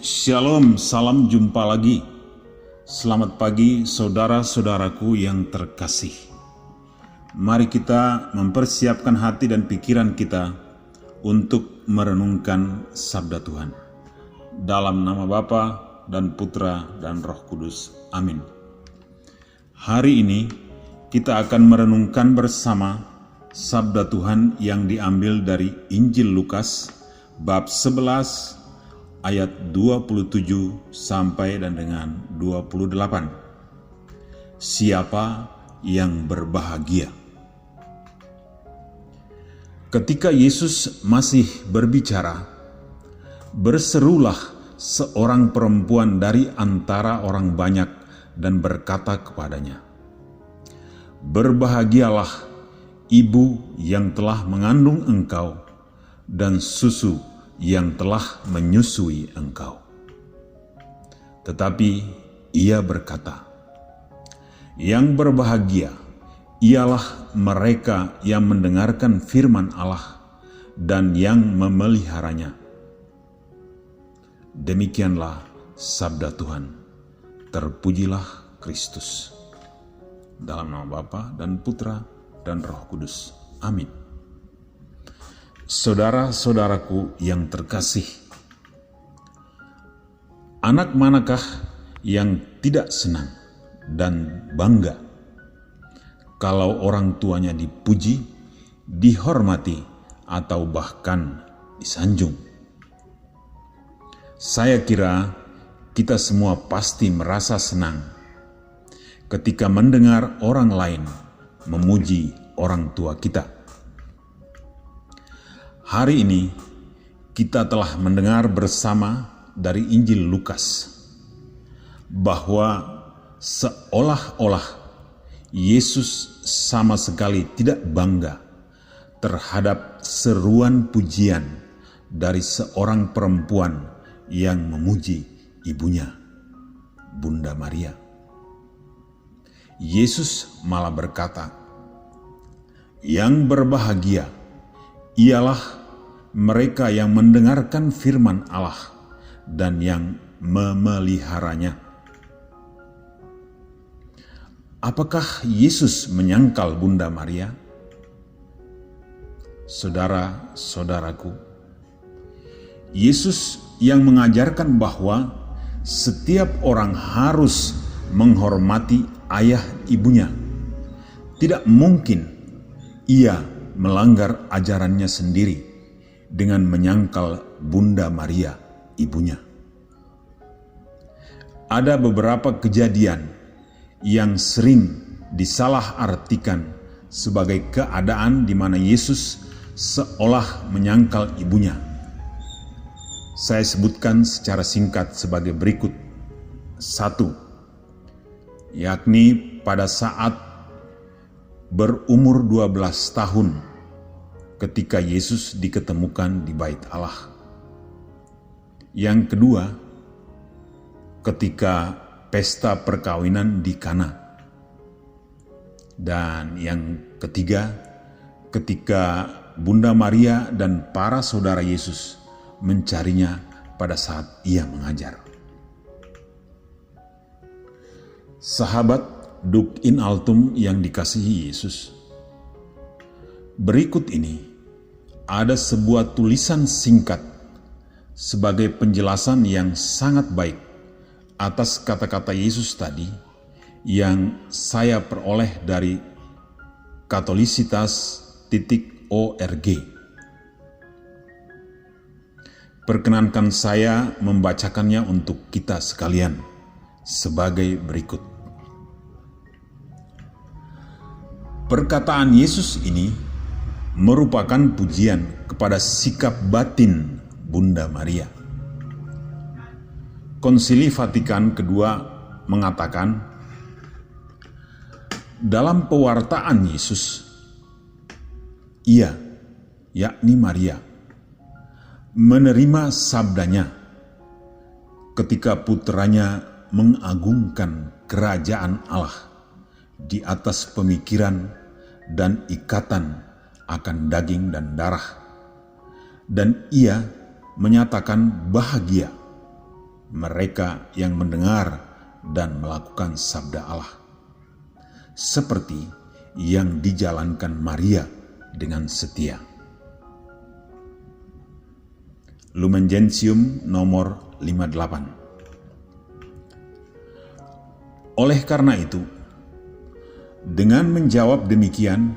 Shalom, salam jumpa lagi. Selamat pagi saudara-saudaraku yang terkasih. Mari kita mempersiapkan hati dan pikiran kita untuk merenungkan sabda Tuhan. Dalam nama Bapa dan Putra dan Roh Kudus. Amin. Hari ini kita akan merenungkan bersama sabda Tuhan yang diambil dari Injil Lukas bab 11 ayat 27 sampai dan dengan 28. Siapa yang berbahagia? Ketika Yesus masih berbicara, berserulah seorang perempuan dari antara orang banyak dan berkata kepadanya, "Berbahagialah ibu yang telah mengandung engkau dan susu yang telah menyusui engkau." Tetapi ia berkata, "Yang berbahagia ialah mereka yang mendengarkan firman Allah dan yang memeliharanya." Demikianlah sabda Tuhan. Terpujilah Kristus. Dalam nama Bapa dan Putra dan Roh Kudus. Amin. Saudara-saudaraku yang terkasih, anak manakah yang tidak senang dan bangga kalau orang tuanya dipuji, dihormati, atau bahkan disanjung? Saya kira kita semua pasti merasa senang ketika mendengar orang lain memuji orang tua kita. Hari ini kita telah mendengar bersama dari Injil Lukas bahwa seolah-olah Yesus sama sekali tidak bangga terhadap seruan pujian dari seorang perempuan yang memuji ibunya, Bunda Maria. Yesus malah berkata, "Yang berbahagia ialah mereka yang mendengarkan firman Allah dan yang memeliharanya." Apakah Yesus menyangkal Bunda Maria? Saudara-saudaraku, Yesus yang mengajarkan bahwa setiap orang harus menghormati ayah ibunya. Tidak mungkin ia melanggar ajarannya sendiri dengan menyangkal Bunda Maria, ibunya. Ada beberapa kejadian yang sering disalahartikan sebagai keadaan di mana Yesus seolah menyangkal ibunya. Saya sebutkan secara singkat sebagai berikut. 1. Yakni pada saat berumur 12 tahun ketika Yesus diketemukan di Bait Allah. Yang kedua, ketika pesta perkawinan di Kana. Dan yang ketiga, ketika Bunda Maria dan para saudara Yesus mencarinya pada saat ia mengajar. Sahabat Duk in Altum yang dikasihi Yesus, berikut ini ada sebuah tulisan singkat sebagai penjelasan yang sangat baik atas kata-kata Yesus tadi yang saya peroleh dari katolisitas.org. Perkenankan saya membacakannya untuk kita sekalian sebagai berikut. Perkataan Yesus ini merupakan pujian kepada sikap batin Bunda Maria. Konsili Vatikan kedua mengatakan, dalam pewartaan Yesus, ia, yakni Maria, menerima sabdanya ketika putranya mengagungkan kerajaan Allah di atas pemikiran dan ikatan akan daging dan darah, dan ia menyatakan bahagia mereka yang mendengar dan melakukan sabda Allah, seperti yang dijalankan Maria dengan setia. Lumen Gentium nomor 58. Oleh karena itu, dengan menjawab demikian,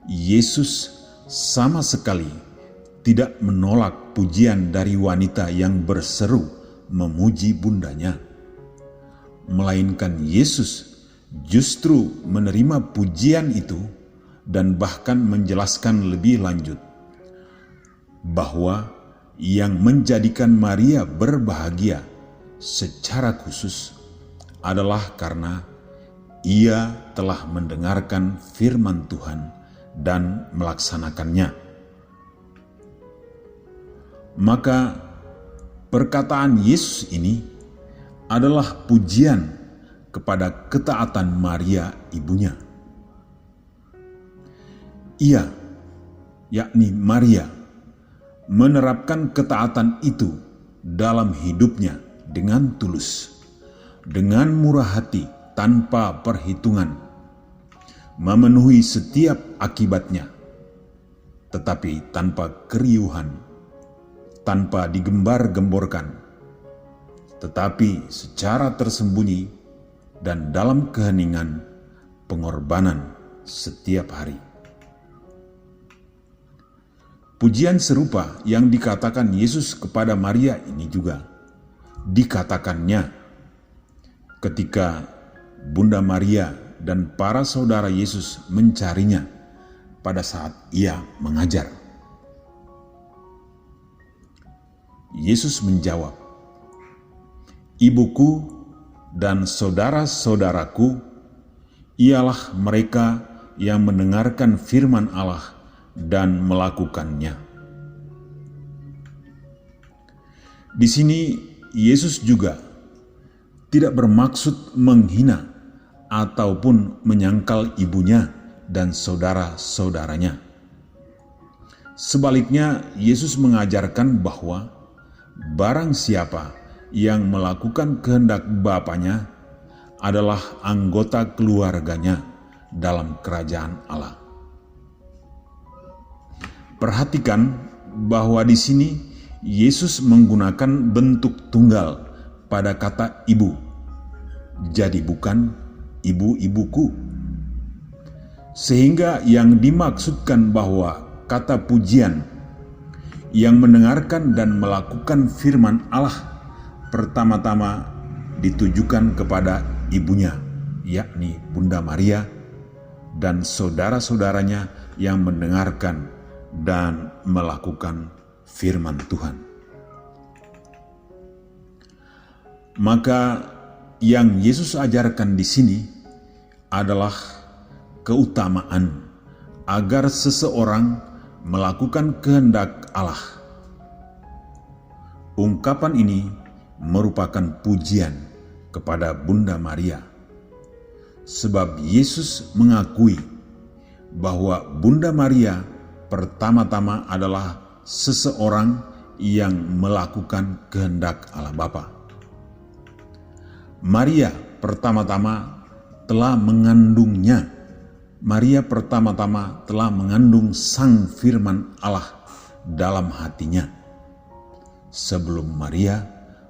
Yesus sama sekali tidak menolak pujian dari wanita yang berseru memuji bundanya, melainkan Yesus justru menerima pujian itu dan bahkan menjelaskan lebih lanjut bahwa yang menjadikan Maria berbahagia secara khusus adalah karena ia telah mendengarkan firman Tuhan dan melaksanakannya. Maka perkataan Yesus ini adalah pujian kepada ketaatan Maria ibunya. Ia, yakni Maria, menerapkan ketaatan itu dalam hidupnya dengan tulus, dengan murah hati tanpa perhitungan, memenuhi setiap akibatnya, tetapi tanpa keriuhan, tanpa digembar-gemborkan, tetapi secara tersembunyi dan dalam keheningan pengorbanan setiap hari. Pujian serupa yang dikatakan Yesus kepada Maria ini juga dikatakannya ketika Bunda Maria dan para saudara Yesus mencarinya pada saat ia mengajar. Yesus menjawab, "Ibuku dan saudara-saudaraku ialah mereka yang mendengarkan firman Allah dan melakukannya." Di sini Yesus juga tidak bermaksud menghina ataupun menyangkal ibunya dan saudara-saudaranya. Sebaliknya, Yesus mengajarkan bahwa barang siapa yang melakukan kehendak Bapanya adalah anggota keluarganya dalam kerajaan Allah. Perhatikan bahwa di sini Yesus menggunakan bentuk tunggal pada kata ibu, jadi bukan ibu-ibuku. Sehingga yang dimaksudkan bahwa kata pujian yang mendengarkan dan melakukan firman Allah pertama-tama ditujukan kepada ibunya, yakni Bunda Maria, dan saudara-saudaranya yang mendengarkan dan melakukan firman Tuhan. Maka yang Yesus ajarkan di sini adalah keutamaan agar seseorang melakukan kehendak Allah. Ungkapan ini merupakan pujian kepada Bunda Maria, sebab Yesus mengakui bahwa Bunda Maria pertama-tama adalah seseorang yang melakukan kehendak Allah Bapa. Maria pertama-tama telah mengandungnya. Maria pertama-tama telah mengandung Sang Firman Allah dalam hatinya, sebelum Maria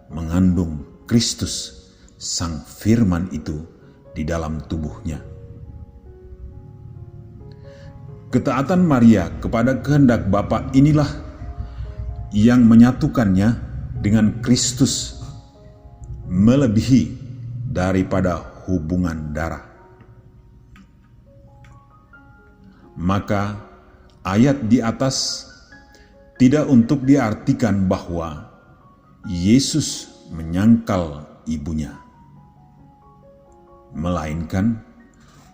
mengandung Kristus, Sang Firman itu di dalam tubuhnya. Ketaatan Maria kepada kehendak Bapa inilah yang menyatukannya dengan Kristus melebihi daripada hubungan darah. Maka ayat di atas tidak untuk diartikan bahwa Yesus menyangkal ibunya, melainkan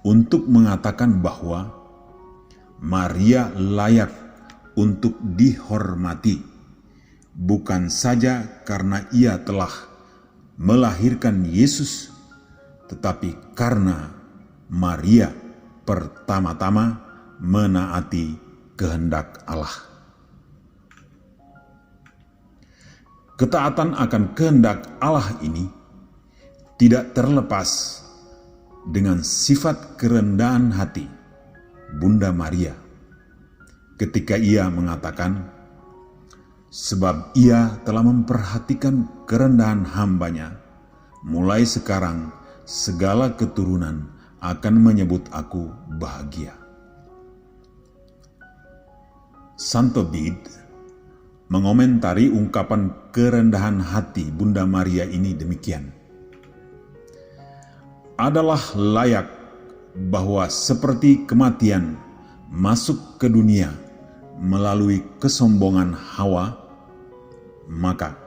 untuk mengatakan bahwa Maria layak untuk dihormati, bukan saja karena ia telah melahirkan Yesus, tetapi karena Maria pertama-tama menaati kehendak Allah. Ketaatan akan kehendak Allah ini tidak terlepas dengan sifat kerendahan hati Bunda Maria ketika ia mengatakan, "Sebab ia telah memperhatikan kerendahan hambanya, mulai sekarang segala keturunan akan menyebut aku bahagia." Santo Bede mengomentari ungkapan kerendahan hati Bunda Maria ini demikian. Adalah layak bahwa seperti kematian masuk ke dunia melalui kesombongan Hawa, maka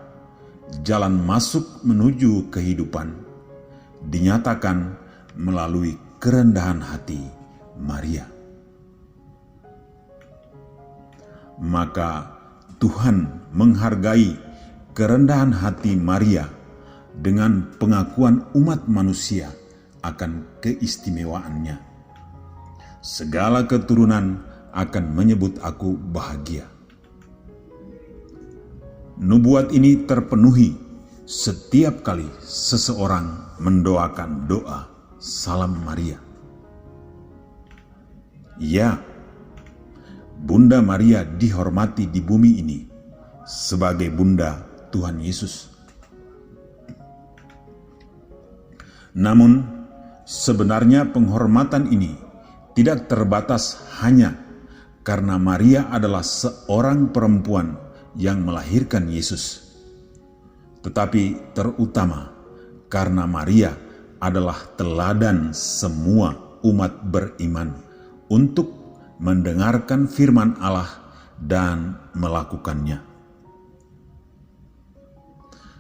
jalan masuk menuju kehidupan dinyatakan melalui kerendahan hati Maria. Maka Tuhan menghargai kerendahan hati Maria dengan pengakuan umat manusia akan keistimewaannya. Segala keturunan akan menyebut aku bahagia. Nubuat ini terpenuhi setiap kali seseorang mendoakan doa Salam Maria. Ya, Bunda Maria dihormati di bumi ini sebagai Bunda Tuhan Yesus. Namun, sebenarnya penghormatan ini tidak terbatas hanya karena Maria adalah seorang perempuan yang melahirkan Yesus, tetapi terutama karena Maria adalah teladan semua umat beriman untuk mendengarkan firman Allah dan melakukannya.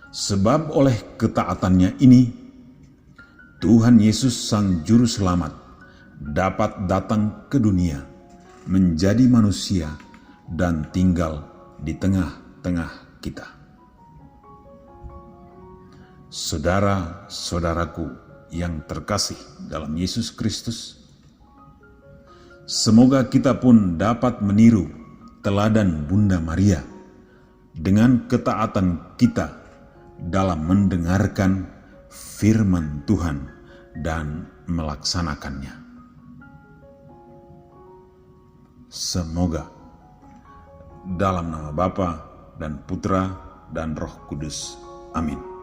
Sebab oleh ketaatannya ini, Tuhan Yesus Sang Juru Selamat dapat datang ke dunia, menjadi manusia, dan tinggal di tengah-tengah kita. Saudara-saudaraku yang terkasih dalam Yesus Kristus, semoga kita pun dapat meniru teladan Bunda Maria dengan ketaatan kita dalam mendengarkan firman Tuhan dan melaksanakannya. Semoga dalam nama Bapa dan Putra dan Roh Kudus. Amin.